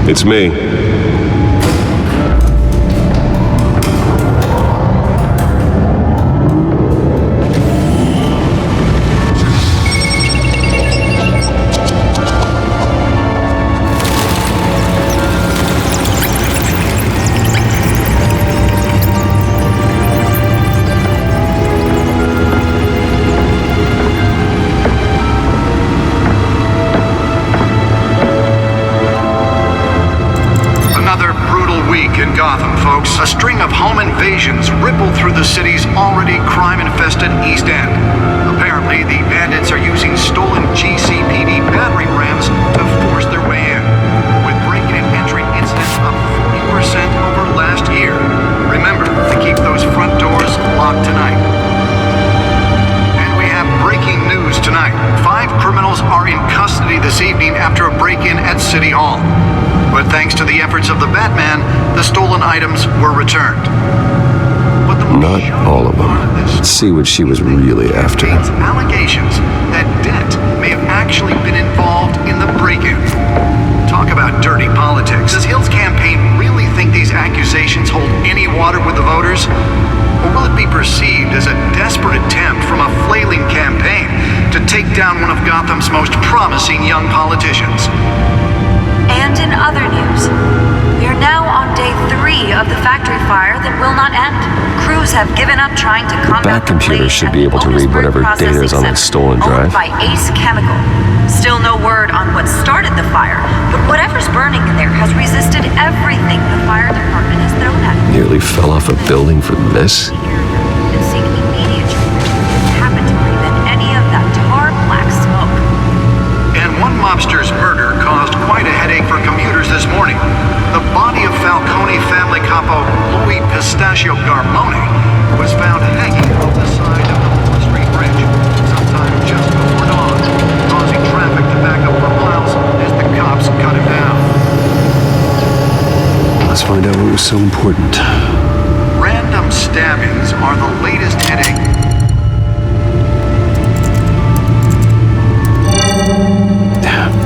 It's me. A string of home invasions ripple through the city's already crime-infested East End. Apparently, the bandits are using stolen GCPD battering rams to force their way in, with break-in and entry incidents up 40% over last year. Remember to keep those front doors locked tonight. And we have breaking news tonight. 5 criminals are in custody this evening after a break-in at City Hall. But thanks to the efforts of the Batman, the stolen items were returned. But the Not all of them. Let's see what she was really after. Allegations that Dent may have actually been involved in the break-in. Talk about dirty politics. Does Hill's campaign really think these accusations hold any water with the voters? Or will it be perceived as a desperate attempt from a flailing campaign to take down one of Gotham's most promising young politicians? And in other news, we are now on day 3 of the factory fire that will not end. Crews have given up trying to combat Back computer should be able to read whatever data is on that stolen drive. Owned by Ace Chemical. Still no word on what started the fire, but whatever's burning in there has resisted everything the fire department has thrown at it. Nearly fell off a building for this? And seeing immediate treatment happened to breathe in any of that tar black smoke. And one mobster's murder caused quite a headache for commuters this morning. The body of Falcone family capo Louis Pistachio Garmone was found hanging off the side of the Wall Street Bridge sometime just before dawn, causing traffic to back up for miles as the cops cut him down. Let's find out what was so important. Random stabbings are the latest headache.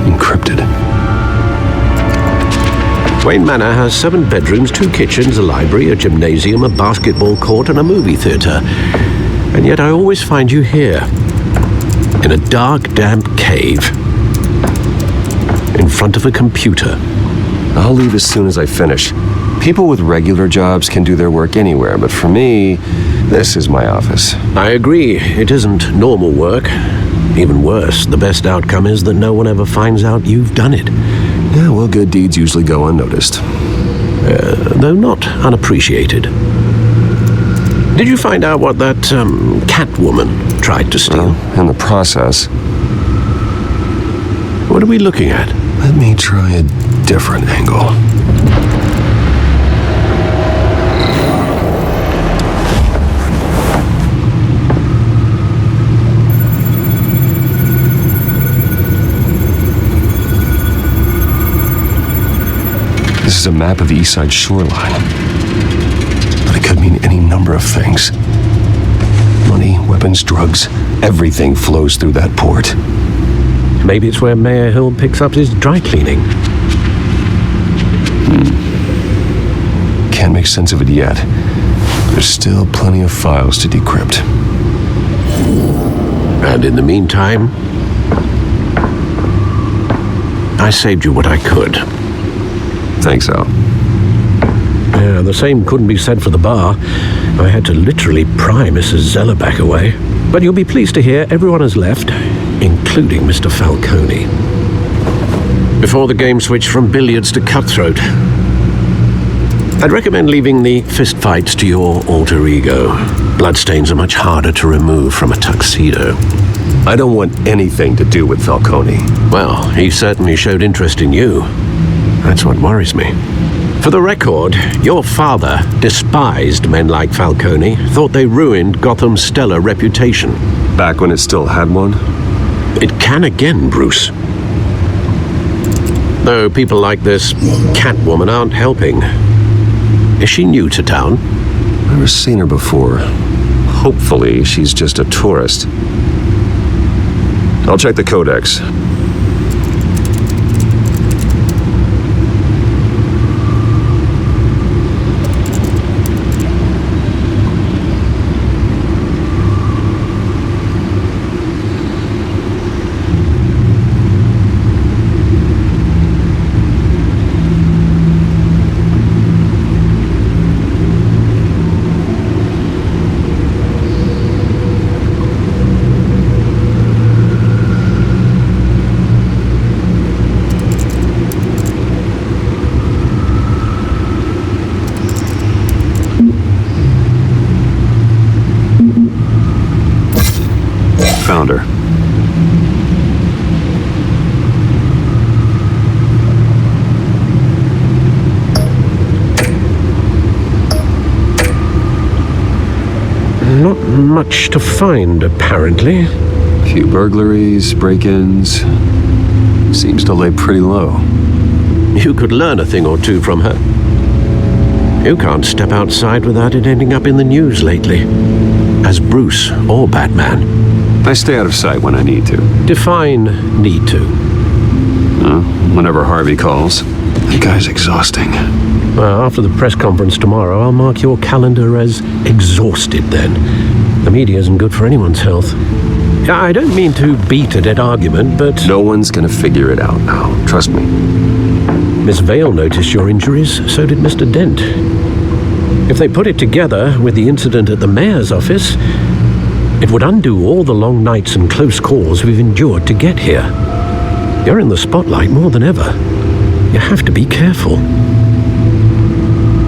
Encrypted. Wayne Manor has 7 bedrooms, 2 kitchens, a library, a gymnasium, a basketball court, and a movie theater. And yet I always find you here, in a dark, damp cave, in front of a computer. I'll leave as soon as I finish. People with regular jobs can do their work anywhere, but for me, this is my office. I agree, it isn't normal work. Even worse, the best outcome is that no one ever finds out you've done it. Yeah, well, good deeds usually go unnoticed. Though not unappreciated. Did you find out what that Catwoman tried to steal? In the process. What are we looking at? Let me try a different angle. This is a map of the East Side shoreline. But it could mean any number of things. Money, weapons, drugs, everything flows through that port. Maybe it's where Mayor Hill picks up his dry cleaning. Can't make sense of it yet. There's still plenty of files to decrypt. And in the meantime, I saved you what I could. Thanks, Al. Yeah, the same couldn't be said for the bar. I had to literally pry Mrs. Zeller back away. But you'll be pleased to hear everyone has left, including Mr. Falcone. Before the game switched from billiards to cutthroat, I'd recommend leaving the fistfights to your alter ego. Bloodstains are much harder to remove from a tuxedo. I don't want anything to do with Falcone. Well, he certainly showed interest in you. That's what worries me. For the record, your father despised men like Falcone, thought they ruined Gotham's stellar reputation. Back when it still had one? It can again, Bruce. Though people like this Catwoman aren't helping. Is she new to town? Never seen her before. Hopefully, she's just a tourist. I'll check the codex. Not much to find, apparently. Few burglaries, break-ins. Seems to lay pretty low. You could learn a thing or two from her. You can't step outside without it ending up in the news lately. As Bruce or Batman. I stay out of sight when I need to. Define need to. Whenever Harvey calls. That guy's exhausting. Well, after the press conference tomorrow, I'll mark your calendar as exhausted then. The media isn't good for anyone's health. I don't mean to beat a dead argument, but... No one's gonna figure it out now. Trust me. Miss Vale noticed your injuries, so did Mr. Dent. If they put it together with the incident at the mayor's office, it would undo all the long nights and close calls we've endured to get here. You're in the spotlight more than ever. You have to be careful.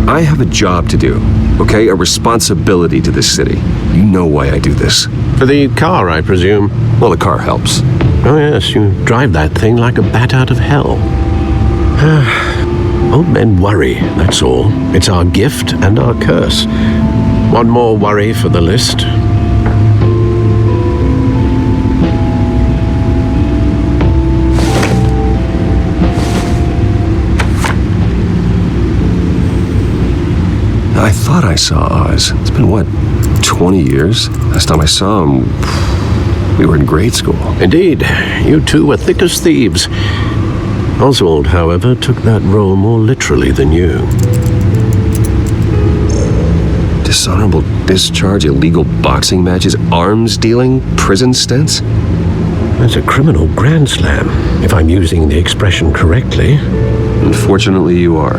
I have a job to do, okay? A responsibility to this city. You know why I do this. For the car, I presume. Well, the car helps. Oh yes, you drive that thing like a bat out of hell. Old men worry, that's all. It's our gift and our curse. One more worry for the list. I thought I saw Oz. It's been, what, 20 years? Last time I saw him, we were in grade school. Indeed, you two were thick as thieves. Oswald, however, took that role more literally than you. Dishonorable discharge, illegal boxing matches, arms dealing, prison stints? That's a criminal grand slam, if I'm using the expression correctly. Unfortunately, you are.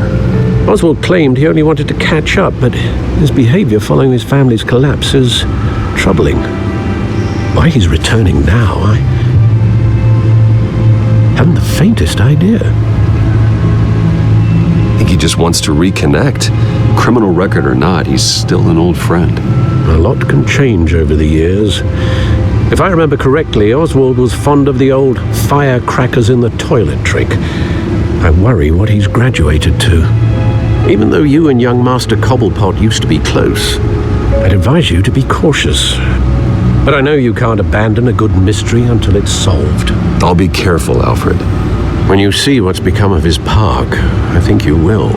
Oswald claimed he only wanted to catch up, but his behavior following his family's collapse is troubling. Why he's returning now, I haven't the faintest idea. I think he just wants to reconnect. Criminal record or not, he's still an old friend. A lot can change over the years. If I remember correctly, Oswald was fond of the old firecrackers in the toilet trick. I worry what he's graduated to. Even though you and young Master Cobblepot used to be close, I'd advise you to be cautious. But I know you can't abandon a good mystery until it's solved. I'll be careful, Alfred. When you see what's become of his park, I think you will.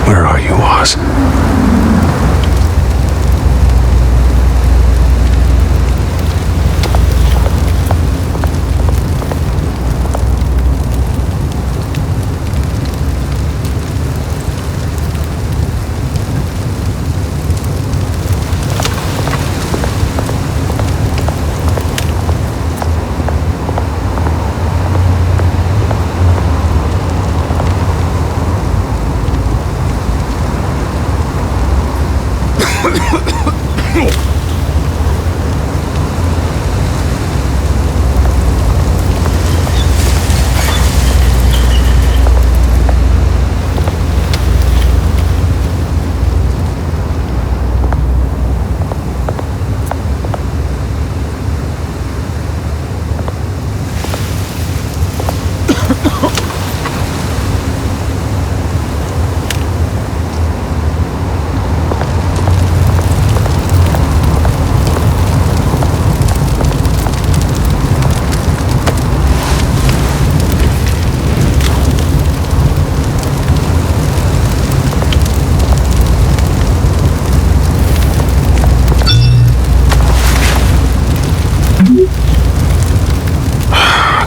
Where are you, Oz?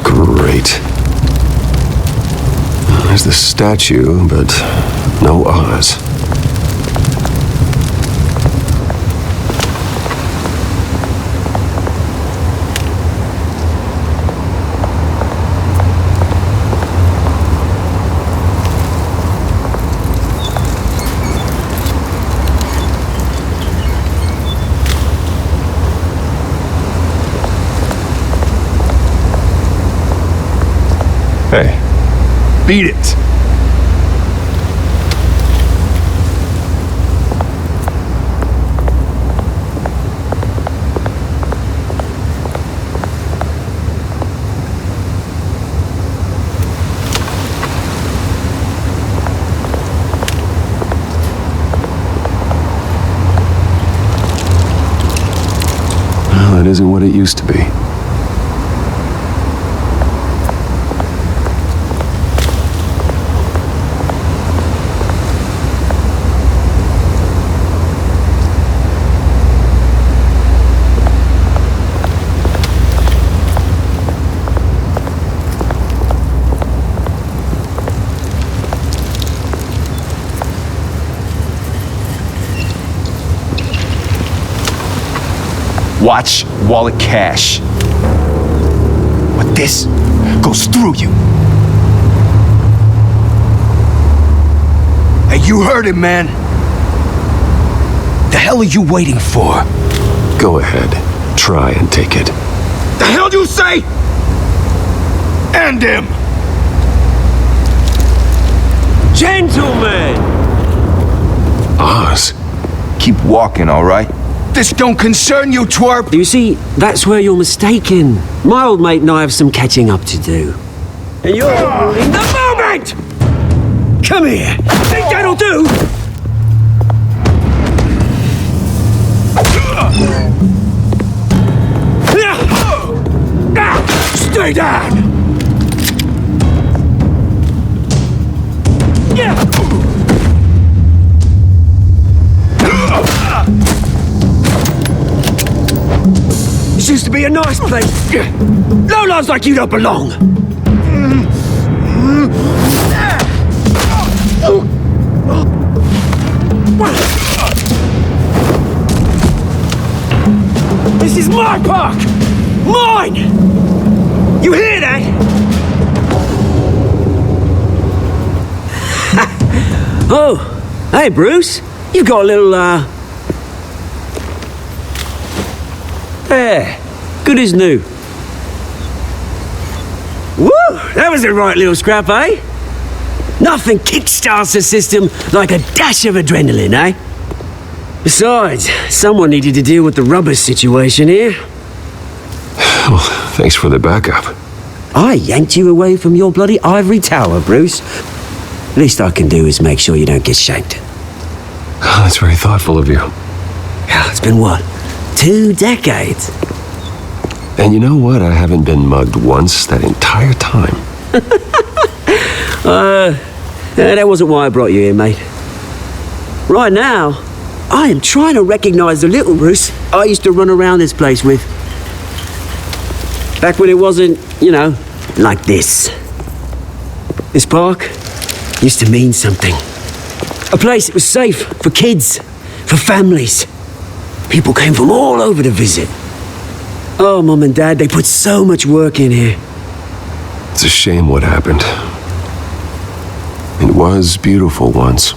Great. There's the statue, but no Oz. Beat it. Well, it isn't what it used to be. Watch wallet cash. But this goes through you. Hey, you heard him, man. The hell are you waiting for? Go ahead. Try and take it. The hell do you say? End him! Gentlemen! Oz. Keep walking, all right? This don't concern you, twerp! You see, that's where you're mistaken. My old mate and I have some catching up to do. And you're ruining the moment! Come here! Think that'll do? Stay down! This used to be a nice place. Lowlifes like you don't belong. This is my park! Mine! You hear that? Oh, hey Bruce. You've got a little, There, good as new. Woo! That was a right little scrap, eh? Nothing kickstarts the system like a dash of adrenaline, eh? Besides, someone needed to deal with the rubber situation here. Well, thanks for the backup. I yanked you away from your bloody ivory tower, Bruce. Least I can do is make sure you don't get shanked. Oh, that's very thoughtful of you. Yeah, it's been what? 2 decades. And you know what? I haven't been mugged once that entire time. That wasn't why I brought you here, mate. Right now, I am trying to recognize the little Bruce I used to run around this place with. Back when it wasn't, you know, like this. This park used to mean something. A place that was safe for kids, for families. People came from all over to visit. Oh, Mum and Dad, they put so much work in here. It's a shame what happened. It was beautiful once.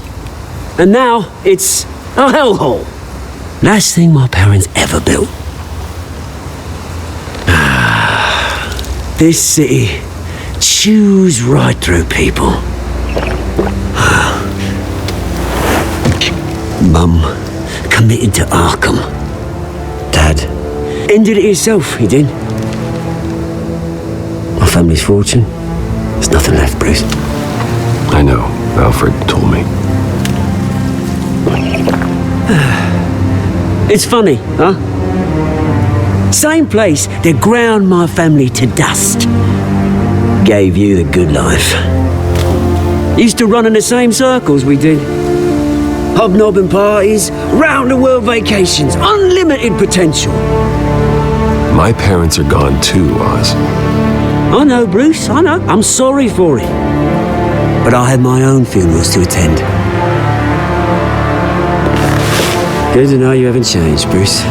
And now, it's a hellhole. Last thing my parents ever built. This city chews right through people. Mum committed to Arkham. Dad ended it himself, he did. My family's fortune, there's nothing left, Bruce. I know. Alfred told me. It's funny, huh? Same place that ground my family to dust. Gave you the good life. Used to run in the same circles we did. Hobnobbing parties, round-the-world vacations, unlimited potential. My parents are gone too, Oz. I know, Bruce, I know. I'm sorry for it. But I had my own funerals to attend. Good to know you haven't changed, Bruce.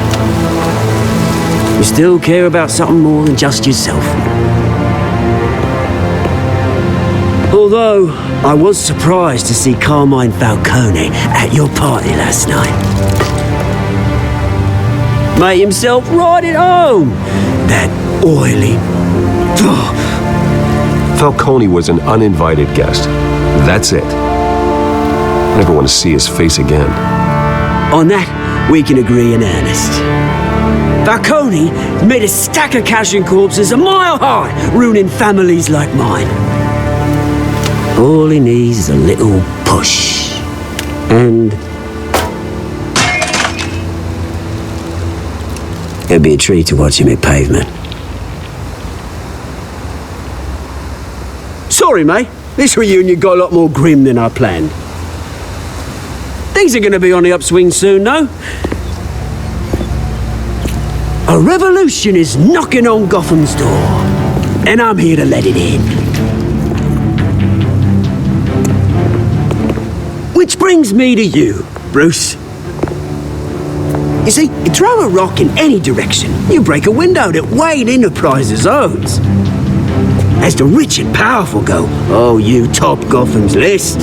You still care about something more than just yourself. Although, I was surprised to see Carmine Falcone at your party last night. Made himself right at home. That oily, Falcone was an uninvited guest. That's it. I never want to see his face again. On that, we can agree in earnest. Falcone made a stack of cashing corpses a mile high, ruining families like mine. All he needs is a little push. And it'd be a treat to watch him hit pavement. Sorry, mate. This reunion got a lot more grim than I planned. Things are going to be on the upswing soon, though. A revolution is knocking on Gotham's door, and I'm here to let it in. Which brings me to you, Bruce. You see, you throw a rock in any direction, you break a window that Wayne Enterprises owns. As the rich and powerful go, oh, you top Gotham's list.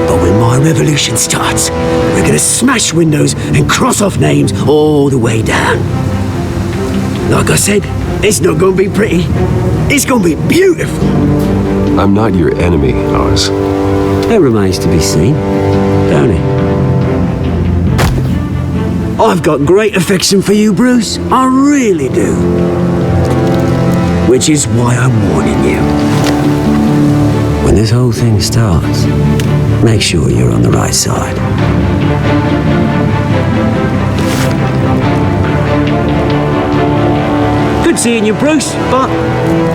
But when my revolution starts, we're gonna smash windows and cross off names all the way down. Like I said, it's not gonna be pretty. It's gonna be beautiful. I'm not your enemy, Oz. That remains to be seen, don't it? I've got great affection for you, Bruce. I really do. Which is why I'm warning you. When this whole thing starts, make sure you're on the right side. Good seeing you, Bruce, but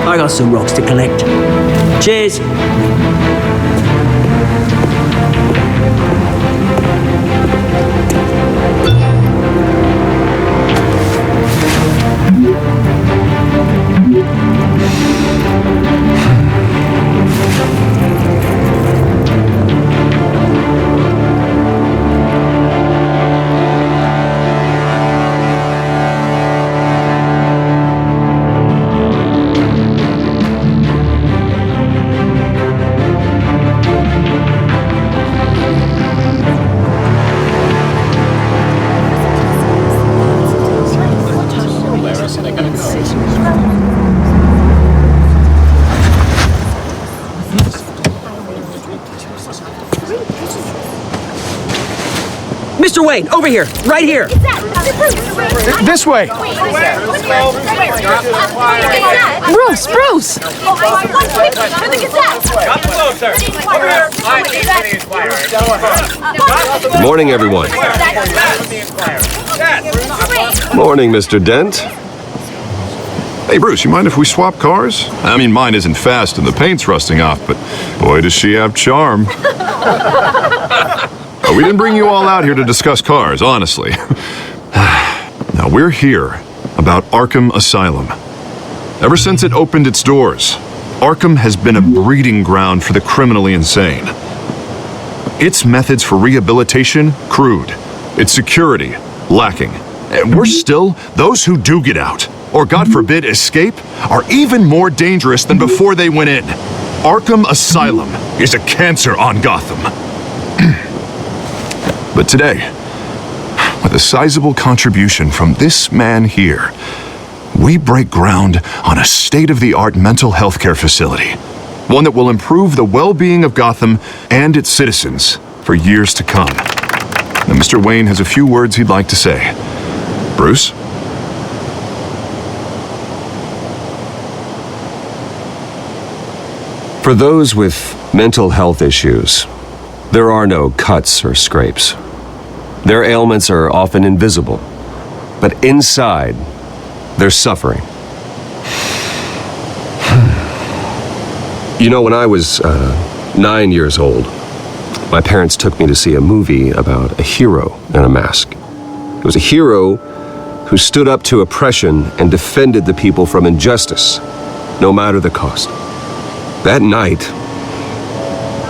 I got some rocks to collect. Cheers. Mr. Wayne, over here, right here. This way. Bruce! Good morning, everyone. Morning, Mr. Dent. Hey, Bruce, you mind if we swap cars? I mean, mine isn't fast and the paint's rusting off, but boy, does she have charm. We didn't bring you all out here to discuss cars, honestly. Now, we're here about Arkham Asylum. Ever since it opened its doors, Arkham has been a breeding ground for the criminally insane. Its methods for rehabilitation, crude. Its security, lacking. And worse still, those who do get out, or God forbid, escape, are even more dangerous than before they went in. Arkham Asylum is a cancer on Gotham. But today, with a sizable contribution from this man here, we break ground on a state-of-the-art mental health care facility. One that will improve the well-being of Gotham and its citizens for years to come. Now, Mr. Wayne has a few words he'd like to say. Bruce? For those with mental health issues, there are no cuts or scrapes. Their ailments are often invisible, but inside, they're suffering. You know, when I was 9 years old, my parents took me to see a movie about a hero in a mask. It was a hero who stood up to oppression and defended the people from injustice, no matter the cost. That night,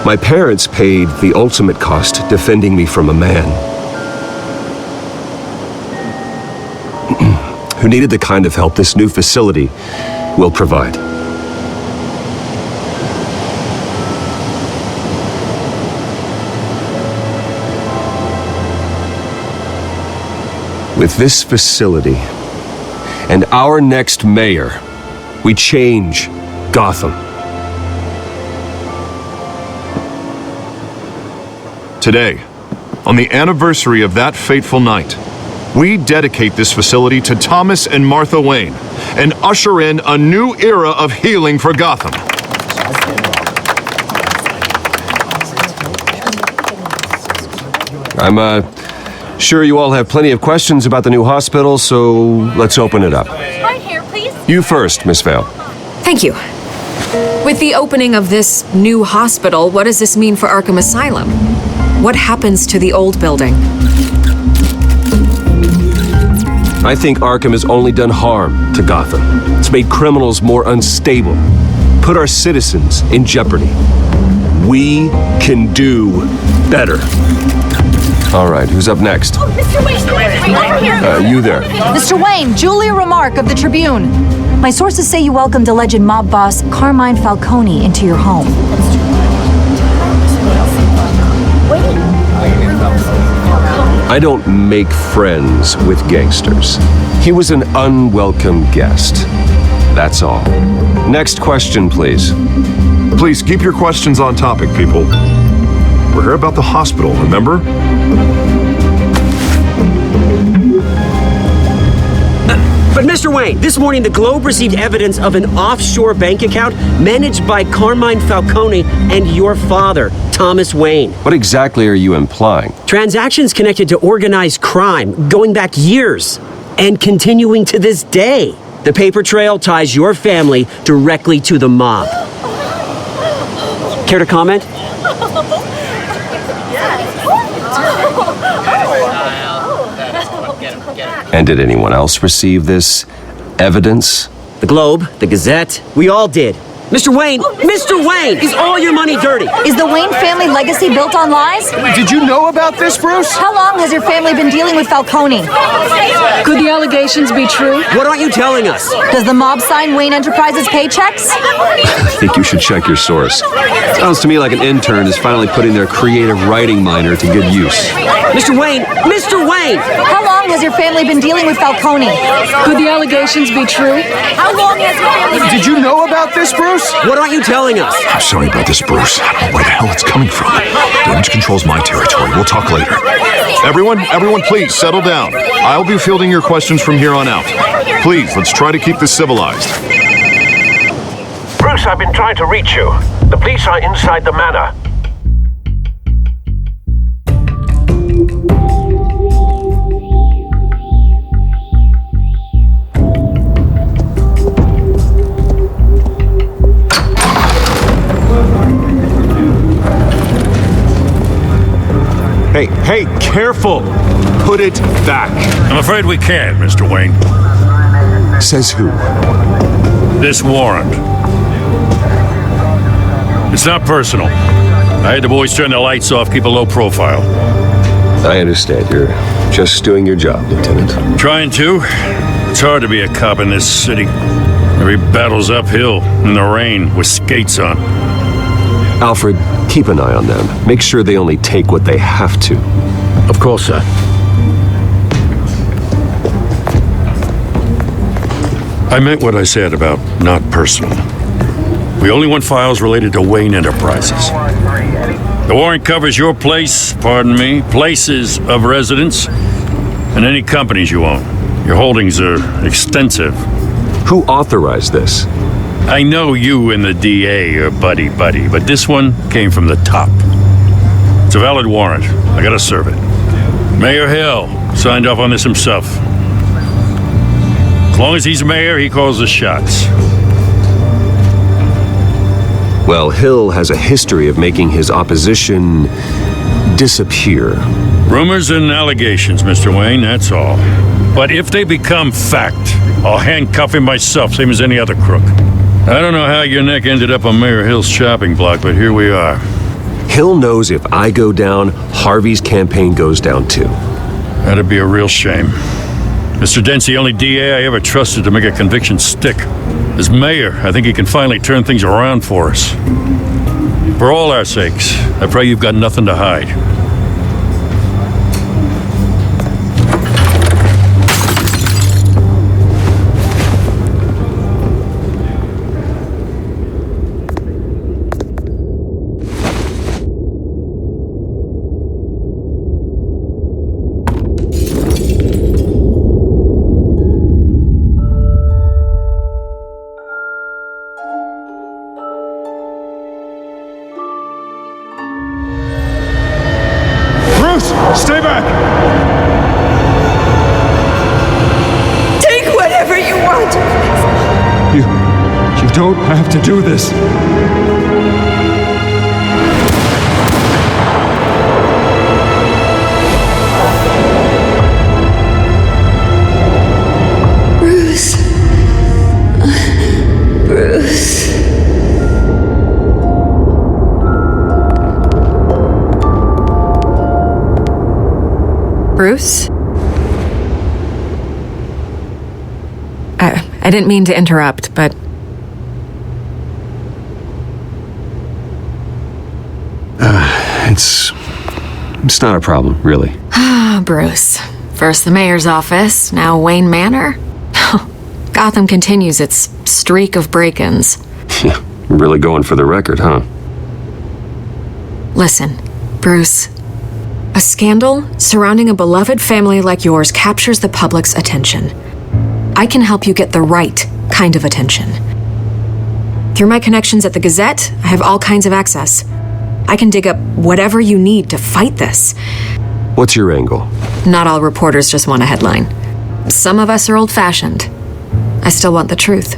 my parents paid the ultimate cost defending me from a man who needed the kind of help this new facility will provide. With this facility and our next mayor, We change Gotham. Today, on the anniversary of that fateful night, we dedicate this facility to Thomas and Martha Wayne and usher in a new era of healing for Gotham. I'm sure you all have plenty of questions about the new hospital, so let's open it up. Right here, please. You first, Miss Vale. Thank you. With the opening of this new hospital, what does this mean for Arkham Asylum? What happens to the old building? I think Arkham has only done harm to Gotham. It's made criminals more unstable, put our citizens in jeopardy. We can do better. All right, who's up next? Oh, Mr. Wayne! Over here! You there. Mr. Wayne, Julia Remark of the Tribune. My sources say you welcomed alleged mob boss Carmine Falcone into your home. I don't make friends with gangsters. He was an unwelcome guest. That's all. Next question, please. Please keep your questions on topic, people. We're here about the hospital, remember? But Mr. Wayne, this morning the Globe received evidence of an offshore bank account managed by Carmine Falcone and your father, Thomas Wayne. What exactly are you implying? Transactions connected to organized crime going back years and continuing to this day. The paper trail ties your family directly to the mob. Care to comment? And did anyone else receive this evidence? The Globe, the Gazette, we all did. Mr. Wayne, Mr. Wayne, is all your money dirty? Is the Wayne family legacy built on lies? Did you know about this, Bruce? How long has your family been dealing with Falcone? Could the allegations be true? What aren't you telling us? Does the mob sign Wayne Enterprises paychecks? I think you should check your source. Sounds to me like an intern is finally putting their creative writing minor to good use. Mr. Wayne, Mr. Wayne! How long has your family been dealing with Falcone? Could the allegations be true? How long has your family... Did you know about this, Bruce? What aren't you telling us? I'm sorry about this, Bruce. I don't know where the hell it's coming from. Damage control's my territory. We'll talk later. Everyone, please, settle down. I'll be fielding your questions from here on out. Please, let's try to keep this civilized. Bruce, I've been trying to reach you. The police are inside the manor. Hey, careful! Put it back. I'm afraid we can't, Mr. Wayne. Says who? This warrant. It's not personal. I had the boys turn the lights off, keep a low profile. I understand. You're just doing your job, Lieutenant. Trying to. It's hard to be a cop in this city. Every battle's uphill, in the rain, with skates on. Alfred, keep an eye on them. Make sure they only take what they have to. Of course, sir. I meant what I said about not personal. We only want files related to Wayne Enterprises. The warrant covers your place, pardon me, places of residence, and any companies you own. Your holdings are extensive. Who authorized this? I know you and the DA are buddy-buddy, but this one came from the top. It's a valid warrant. I gotta serve it. Mayor Hill signed off on this himself. As long as he's mayor, he calls the shots. Well, Hill has a history of making his opposition disappear. Rumors and allegations, Mr. Wayne, that's all. But if they become fact, I'll handcuff him myself, same as any other crook. I don't know how your neck ended up on Mayor Hill's chopping block, but here we are. Hill knows if I go down, Harvey's campaign goes down too. That'd be a real shame. Mr. Dent's the only DA I ever trusted to make a conviction stick. As mayor, I think he can finally turn things around for us. For all our sakes, I pray you've got nothing to hide. Stay back! Take whatever you want. You don't have to do this. Bruce. Bruce. Bruce? I didn't mean to interrupt, but... It's not a problem, really. Bruce. First the mayor's office, now Wayne Manor. Gotham continues its streak of break-ins. Yeah, really going for the record, huh? Listen, Bruce. A scandal surrounding a beloved family like yours captures the public's attention. I can help you get the right kind of attention. Through my connections at the Gazette, I have all kinds of access. I can dig up whatever you need to fight this. What's your angle? Not all reporters just want a headline. Some of us are old-fashioned. I still want the truth.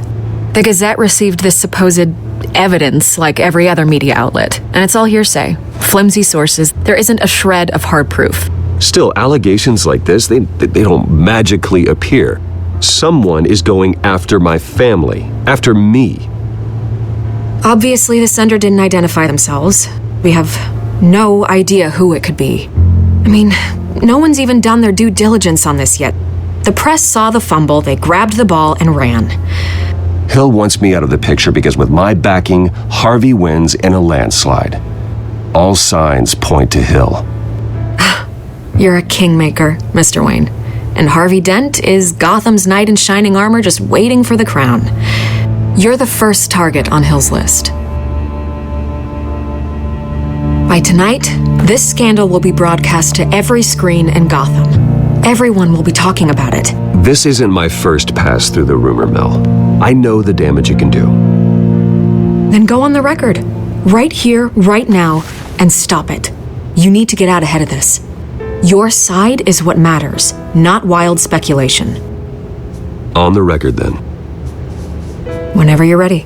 The Gazette received this supposed evidence like every other media outlet, and it's all hearsay. Flimsy sources. There isn't a shred of hard proof. Still, allegations like this, they don't magically appear. Someone is going after my family, after me. Obviously, the sender didn't identify themselves. We have no idea who it could be. I mean, no one's even done their due diligence on this yet. The press saw the fumble, they grabbed the ball and ran. Hill wants me out of the picture because with my backing, Harvey wins in a landslide. All signs point to Hill. You're a kingmaker, Mr. Wayne. And Harvey Dent is Gotham's knight in shining armor just waiting for the crown. You're the first target on Hill's list. By tonight, this scandal will be broadcast to every screen in Gotham. Everyone will be talking about it. This isn't my first pass through the rumor mill. I know the damage it can do. Then go on the record. Right here, right now, and stop it. You need to get out ahead of this. Your side is what matters, not wild speculation. On the record, then. Whenever you're ready.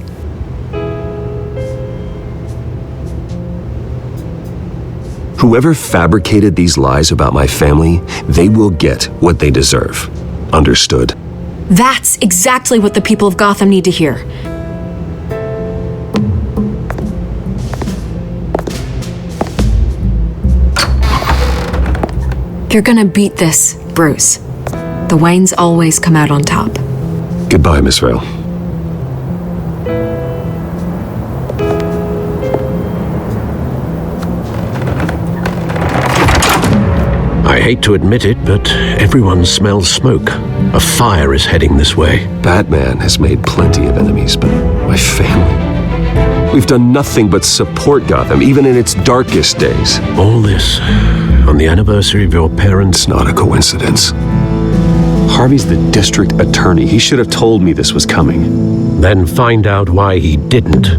Whoever fabricated these lies about my family, they will get what they deserve. Understood? That's exactly what the people of Gotham need to hear. You're gonna beat this, Bruce. The Waynes always come out on top. Goodbye, Miss Vale. I hate to admit it, but everyone smells smoke. A fire is heading this way. Batman has made plenty of enemies, but my family... We've done nothing but support Gotham, even in its darkest days. All this on the anniversary of your parents'... It's not a coincidence. Harvey's the district attorney. He should have told me this was coming. Then find out why he didn't.